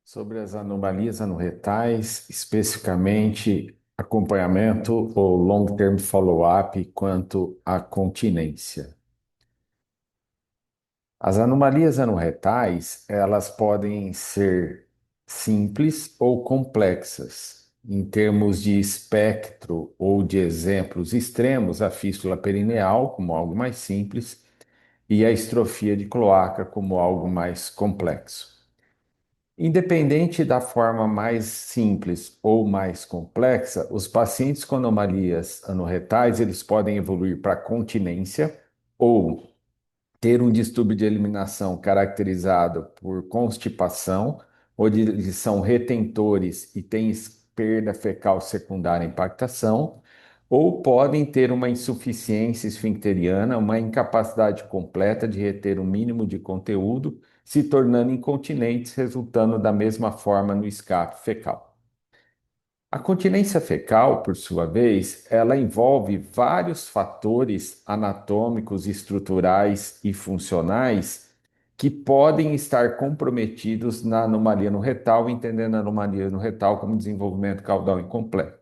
sobre as anomalias anorretais, especificamente acompanhamento ou long-term follow-up quanto à continência. As anomalias anorretais, elas podem ser simples ou complexas. Em termos de espectro ou de exemplos extremos, a fístula perineal como algo mais simples e a estrofia de cloaca como algo mais complexo. Independente da forma mais simples ou mais complexa, os pacientes com anomalias anorretais, eles podem evoluir para continência ou ter um distúrbio de eliminação caracterizado por constipação, onde eles são retentores e têm perda fecal secundária à impactação, ou podem ter uma insuficiência esfincteriana, uma incapacidade completa de reter o mínimo de conteúdo, se tornando incontinentes, resultando da mesma forma no escape fecal. A continência fecal, por sua vez, ela envolve vários fatores anatômicos, estruturais e funcionais que podem estar comprometidos na anomalia no retal, entendendo a anomalia no retal como desenvolvimento caudal incompleto.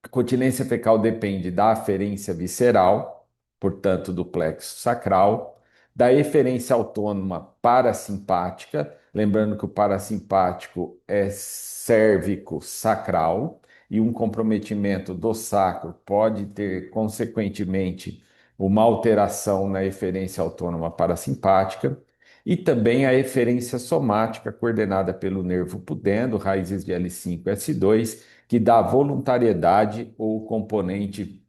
A continência fecal depende da aferência visceral, portanto, do plexo sacral, da eferência autônoma parasimpática, lembrando que o parasimpático é cérvico sacral, e um comprometimento do sacro pode ter, consequentemente, uma alteração na eferência autônoma parasimpática, e também a eferência somática, coordenada pelo nervo pudendo, raízes de L5 e S2, que dá voluntariedade ou componente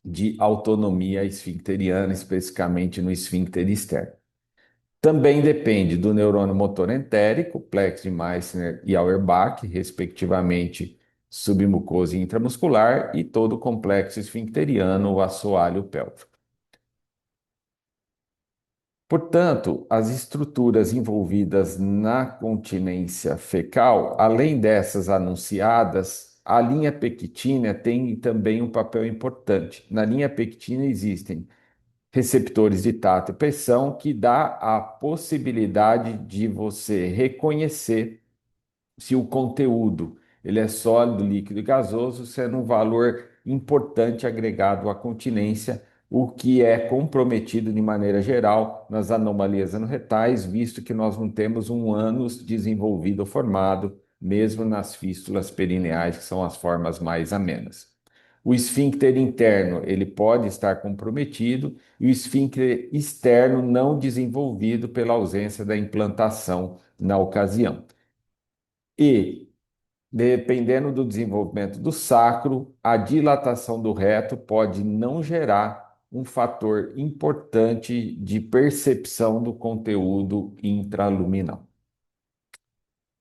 de autonomia esfincteriana, especificamente no esfíncter externo. Também depende do neurônio motor entérico, plexo de Meissner e Auerbach, respectivamente submucosa e intramuscular, e todo o complexo esfincteriano, o assoalho pélvico. Portanto, as estruturas envolvidas na continência fecal, além dessas anunciadas, a linha pectina tem também um papel importante. Na linha pectina existem receptores de tato e pressão que dá a possibilidade de você reconhecer se o conteúdo ele é sólido, líquido e gasoso, sendo um valor importante agregado à continência, o que é comprometido de maneira geral nas anomalias anorretais, visto que nós não temos um ânus desenvolvido ou formado, mesmo nas fístulas perineais, que são as formas mais amenas. O esfíncter interno ele pode estar comprometido e o esfíncter externo não desenvolvido pela ausência da implantação na ocasião. E dependendo do desenvolvimento do sacro, a dilatação do reto pode não gerar um fator importante de percepção do conteúdo intraluminal.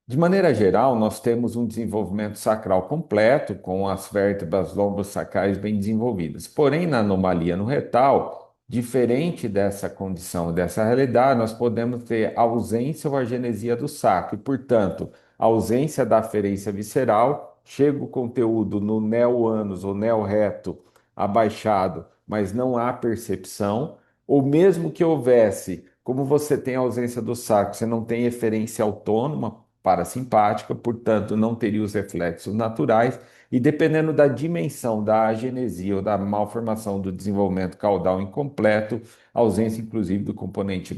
De maneira geral, nós temos um desenvolvimento sacral completo, com as vértebras lombosacrais bem desenvolvidas. Porém, na anomalia no retal, diferente dessa condição, dessa realidade, nós podemos ter ausência ou agenesia do sacro, e, portanto, ausência da aferência visceral, chega o conteúdo no neo-ânus ou neo-reto abaixado, mas não há percepção, ou mesmo que houvesse, como você tem a ausência do sacro, você não tem eferência autônoma, parasimpática, portanto, não teria os reflexos naturais, e dependendo da dimensão da agenesia ou da malformação do desenvolvimento caudal incompleto, ausência inclusive do componente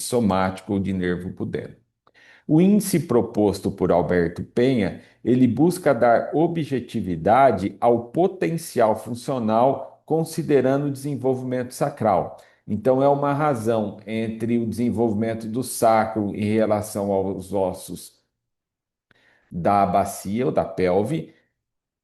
somático ou de nervo pudendo. O índice proposto por Alberto Penha, ele busca dar objetividade ao potencial funcional considerando o desenvolvimento sacral. Então, é uma razão entre o desenvolvimento do sacro em relação aos ossos da bacia ou da pelve,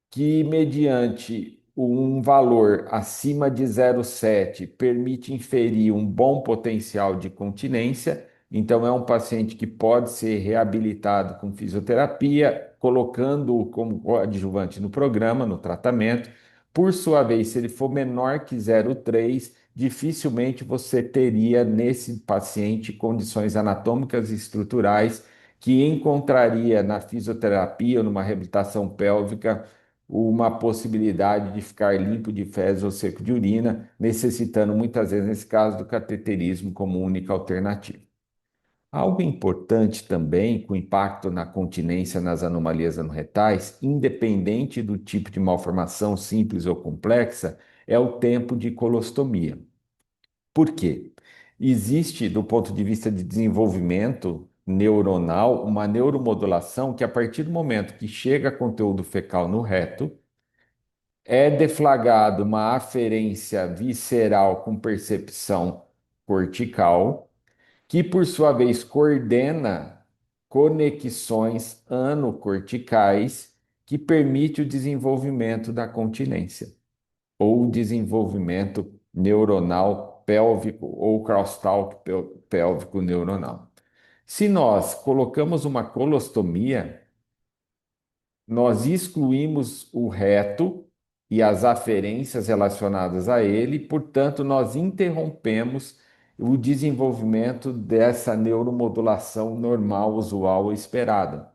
que, mediante um valor acima de 0,7, permite inferir um bom potencial de continência. Então, é um paciente que pode ser reabilitado com fisioterapia, colocando-o como coadjuvante no programa, no tratamento. Por sua vez, se ele for menor que 0,3, dificilmente você teria nesse paciente condições anatômicas e estruturais que encontraria na fisioterapia ou numa reabilitação pélvica uma possibilidade de ficar limpo de fezes ou seco de urina, necessitando muitas vezes, nesse caso, do cateterismo como única alternativa. Algo importante também, com impacto na continência nas anomalias anorretais, independente do tipo de malformação simples ou complexa, é o tempo de colostomia. Por quê? Existe, do ponto de vista de desenvolvimento neuronal, uma neuromodulação que, a partir do momento que chega conteúdo fecal no reto, é deflagrado uma aferência visceral com percepção cortical, que por sua vez coordena conexões anocorticais que permite o desenvolvimento da continência ou o desenvolvimento neuronal pélvico ou crosstalk pélvico neuronal. Se nós colocamos uma colostomia, nós excluímos o reto e as aferências relacionadas a ele, portanto, nós interrompemos o desenvolvimento dessa neuromodulação normal, usual esperada,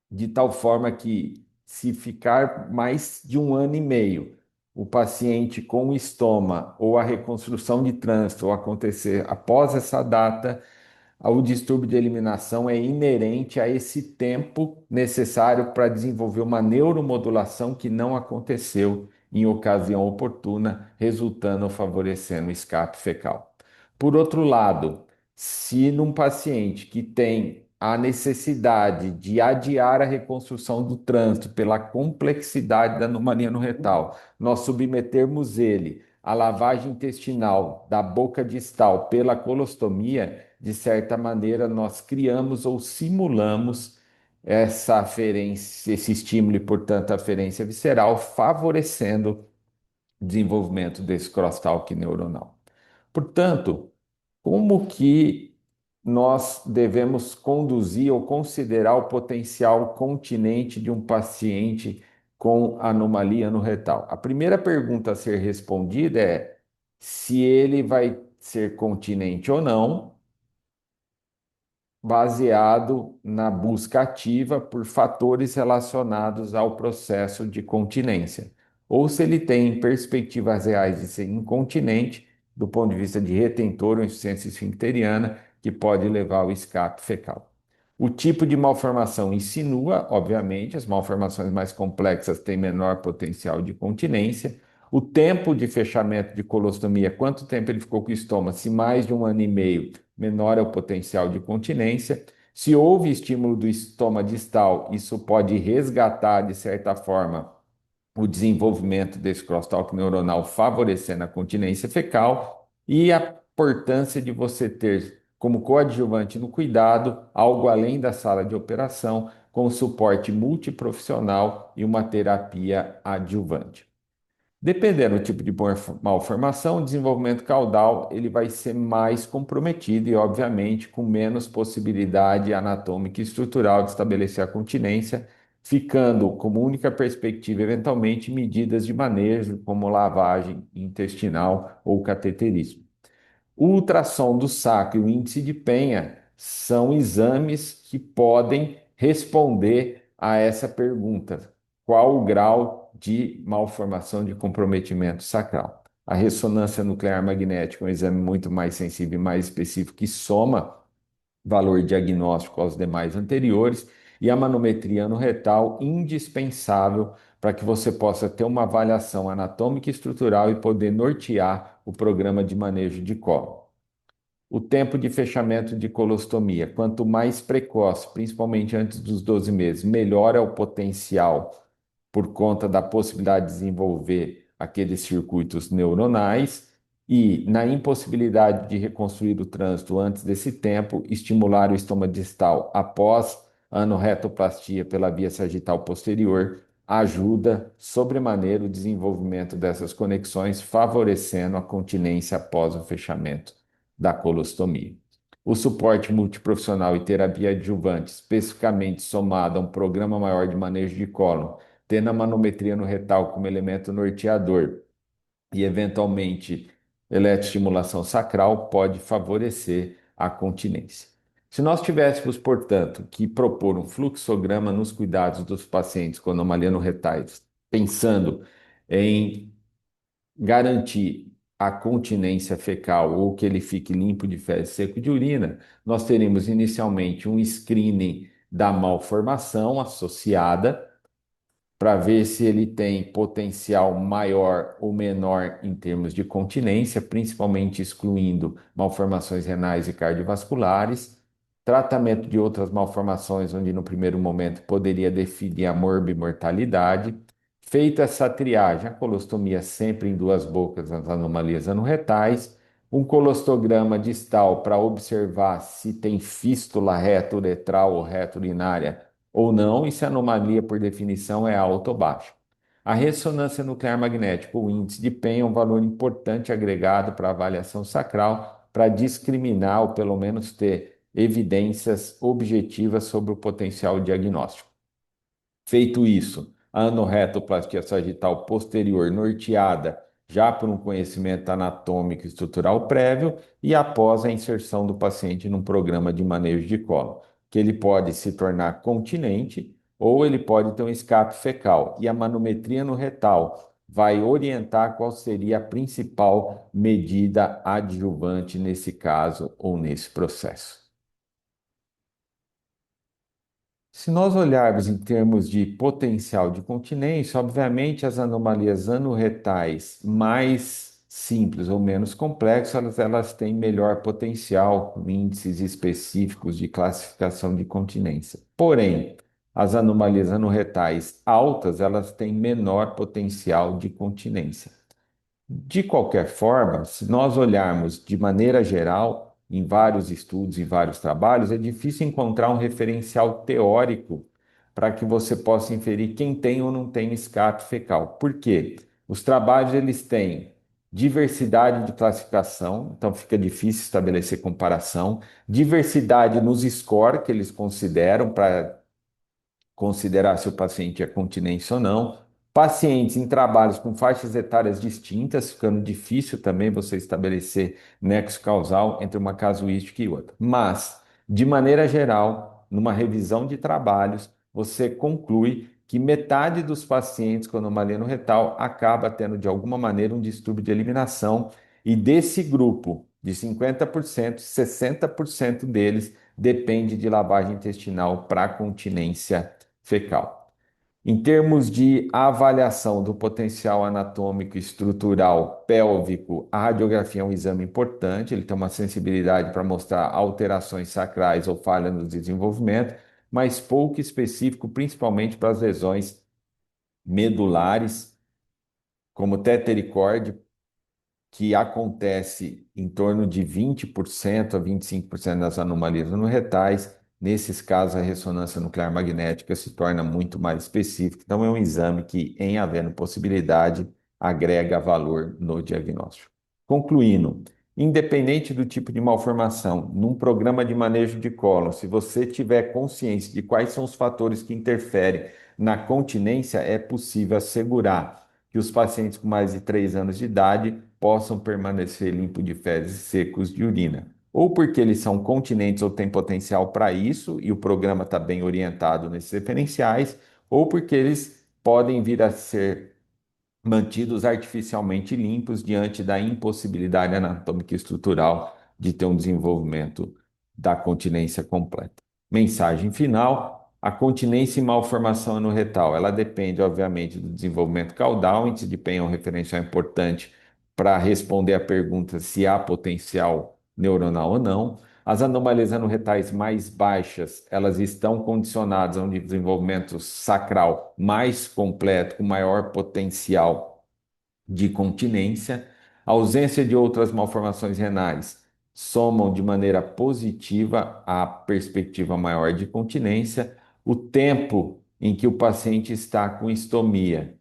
de tal forma que, se ficar mais de um ano e meio, o paciente com estoma ou a reconstrução de trânsito acontecer após essa data, o distúrbio de eliminação é inerente a esse tempo necessário para desenvolver uma neuromodulação que não aconteceu em ocasião oportuna, resultando ou favorecendo o escape fecal. Por outro lado, se num paciente que tem a necessidade de adiar a reconstrução do trânsito pela complexidade da anomalia no retal, nós submetermos ele à lavagem intestinal da boca distal pela colostomia, de certa maneira, nós criamos ou simulamos essa aferência, esse estímulo e, portanto, a aferência visceral, favorecendo o desenvolvimento desse crosstalk neuronal. Portanto, como que nós devemos conduzir ou considerar o potencial continente de um paciente com anomalia no retal? A primeira pergunta a ser respondida é se ele vai ser continente ou não, baseado na busca ativa por fatores relacionados ao processo de continência, ou se ele tem perspectivas reais de ser incontinente, do ponto de vista de retentor ou insuficiência esfincteriana, que pode levar ao escape fecal. O tipo de malformação insinua, obviamente, as malformações mais complexas têm menor potencial de continência. O tempo de fechamento de colostomia, quanto tempo ele ficou com o estômago, se mais de um ano e meio, menor é o potencial de continência. Se houve estímulo do estômago distal, isso pode resgatar, de certa forma, o desenvolvimento desse crosstalk neuronal, favorecendo a continência fecal, e a importância de você ter como coadjuvante no cuidado algo além da sala de operação, com suporte multiprofissional e uma terapia adjuvante. Dependendo do tipo de malformação, o desenvolvimento caudal ele vai ser mais comprometido e, obviamente, com menos possibilidade anatômica e estrutural de estabelecer a continência, ficando como única perspectiva, eventualmente, medidas de manejo, como lavagem intestinal ou cateterismo. O ultrassom do saco e o índice de Penha são exames que podem responder a essa pergunta: qual o grau de malformação de comprometimento sacral? A ressonância nuclear magnética é um exame muito mais sensível e mais específico que soma valor diagnóstico aos demais anteriores, e a manometria no retal indispensável para que você possa ter uma avaliação anatômica e estrutural e poder nortear o programa de manejo de colo. O tempo de fechamento de colostomia, quanto mais precoce, principalmente antes dos 12 meses, melhor é o potencial por conta da possibilidade de desenvolver aqueles circuitos neuronais e, na impossibilidade de reconstruir o trânsito antes desse tempo, estimular o estômago distal após a anorretoplastia pela via sagital posterior ajuda sobremaneira o desenvolvimento dessas conexões, favorecendo a continência após o fechamento da colostomia. O suporte multiprofissional e terapia adjuvante, especificamente somado a um programa maior de manejo de cólon, tendo a manometria no retal como elemento norteador e, eventualmente, eletroestimulação sacral, pode favorecer a continência. Se nós tivéssemos, portanto, que propor um fluxograma nos cuidados dos pacientes com anomalia no retais, pensando em garantir a continência fecal ou que ele fique limpo de fezes, seco de urina, nós teremos inicialmente um screening da malformação associada para ver se ele tem potencial maior ou menor em termos de continência, principalmente excluindo malformações renais e cardiovasculares, tratamento de outras malformações, onde no primeiro momento poderia definir a morbimortalidade. Feita essa triagem, a colostomia sempre em duas bocas nas anomalias anorretais, um colostograma distal para observar se tem fístula reto-uretral ou reto-urinária ou não, e se a anomalia, por definição, é alta ou baixa. A ressonância nuclear magnética, o índice de PEN, é um valor importante agregado para a avaliação sacral para discriminar ou pelo menos ter evidências objetivas sobre o potencial diagnóstico. Feito isso, a anorretoplastia sagital posterior norteada já por um conhecimento anatômico e estrutural prévio e após a inserção do paciente num programa de manejo de colo, que ele pode se tornar continente ou ele pode ter um escape fecal. E a manometria no retal vai orientar qual seria a principal medida adjuvante nesse caso ou nesse processo. Se nós olharmos em termos de potencial de continência, obviamente as anomalias anorretais mais simples ou menos complexas, elas têm melhor potencial, com índices específicos de classificação de continência. Porém, as anomalias anorretais altas, elas têm menor potencial de continência. De qualquer forma, se nós olharmos de maneira geral, em vários estudos e vários trabalhos, é difícil encontrar um referencial teórico para que você possa inferir quem tem ou não tem escape fecal. Por quê? Os trabalhos eles têm diversidade de classificação, então fica difícil estabelecer comparação, diversidade nos scores que eles consideram para considerar se o paciente é continência ou não. Pacientes em trabalhos com faixas etárias distintas, ficando difícil também você estabelecer nexo causal entre uma casuística e outra. Mas, de maneira geral, numa revisão de trabalhos, você conclui que metade dos pacientes com anomalia no retal acaba tendo, de alguma maneira, um distúrbio de eliminação, e desse grupo de 50%, 60% deles depende de lavagem intestinal para continência fecal. Em termos de avaliação do potencial anatômico e estrutural pélvico, a radiografia é um exame importante, ele tem uma sensibilidade para mostrar alterações sacrais ou falha no desenvolvimento, mas pouco específico, principalmente para as lesões medulares, como tetericórdia, que acontece em torno de 20% a 25% das anomalias no retais. Nesses casos, a ressonância nuclear magnética se torna muito mais específica. Então, é um exame que, em havendo possibilidade, agrega valor no diagnóstico. Concluindo, independente do tipo de malformação, num programa de manejo de cólon, se você tiver consciência de quais são os fatores que interferem na continência, é possível assegurar que os pacientes com mais de 3 anos de idade possam permanecer limpos de fezes e secos de urina. Ou porque eles são continentes ou têm potencial para isso, e o programa está bem orientado nesses referenciais, ou porque eles podem vir a ser mantidos artificialmente limpos diante da impossibilidade anatômica e estrutural de ter um desenvolvimento da continência completa. Mensagem final: a continência e malformação anorretal, ela depende, obviamente, do desenvolvimento caudal. O índice de PEN é um referencial importante para responder a pergunta se há potencial neuronal ou não. As anomalias anorretais mais baixas, elas estão condicionadas a um desenvolvimento sacral mais completo, com maior potencial de continência. A ausência de outras malformações renais somam de maneira positiva a perspectiva maior de continência. O tempo em que o paciente está com estomia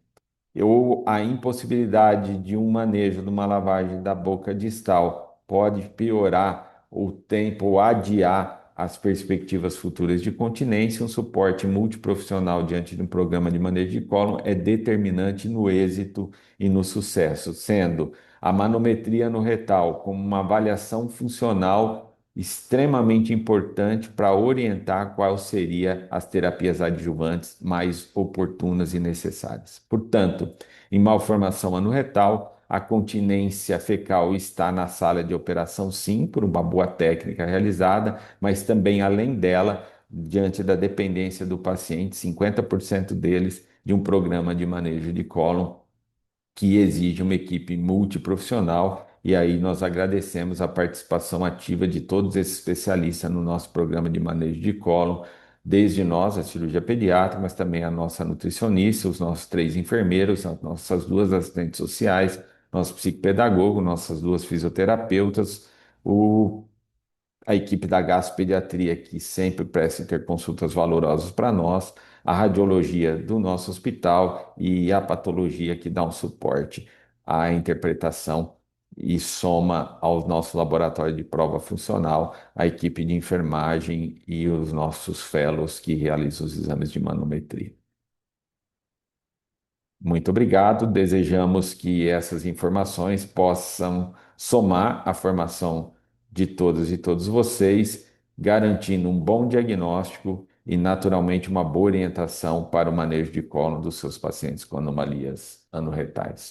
ou a impossibilidade de um manejo de uma lavagem da boca distal pode piorar o tempo ou adiar as perspectivas futuras de continência. Um suporte multiprofissional diante de um programa de manejo de cólon é determinante no êxito e no sucesso, sendo a manometria no retal como uma avaliação funcional extremamente importante para orientar qual seria as terapias adjuvantes mais oportunas e necessárias. Portanto, em malformação anorretal, A continência fecal está na sala de operação, sim, por uma boa técnica realizada, mas também, além dela, diante da dependência do paciente, 50% deles de um programa de manejo de cólon que exige uma equipe multiprofissional, e aí nós agradecemos a participação ativa de todos esses especialistas no nosso programa de manejo de cólon, desde nós, a cirurgia pediátrica, mas também a nossa nutricionista, os nossos três enfermeiros, as nossas duas assistentes sociais, nosso psicopedagogo, nossas duas fisioterapeutas, o a equipe da Gastropediatria, que sempre presta interconsultas valorosas para nós, a radiologia do nosso hospital e a patologia que dá um suporte à interpretação e soma ao nosso laboratório de prova funcional, a equipe de enfermagem e os nossos fellows que realizam os exames de manometria. Muito obrigado. Desejamos que essas informações possam somar a formação de todas e todos vocês, garantindo um bom diagnóstico e, naturalmente, uma boa orientação para o manejo de cólon dos seus pacientes com anomalias anorretais.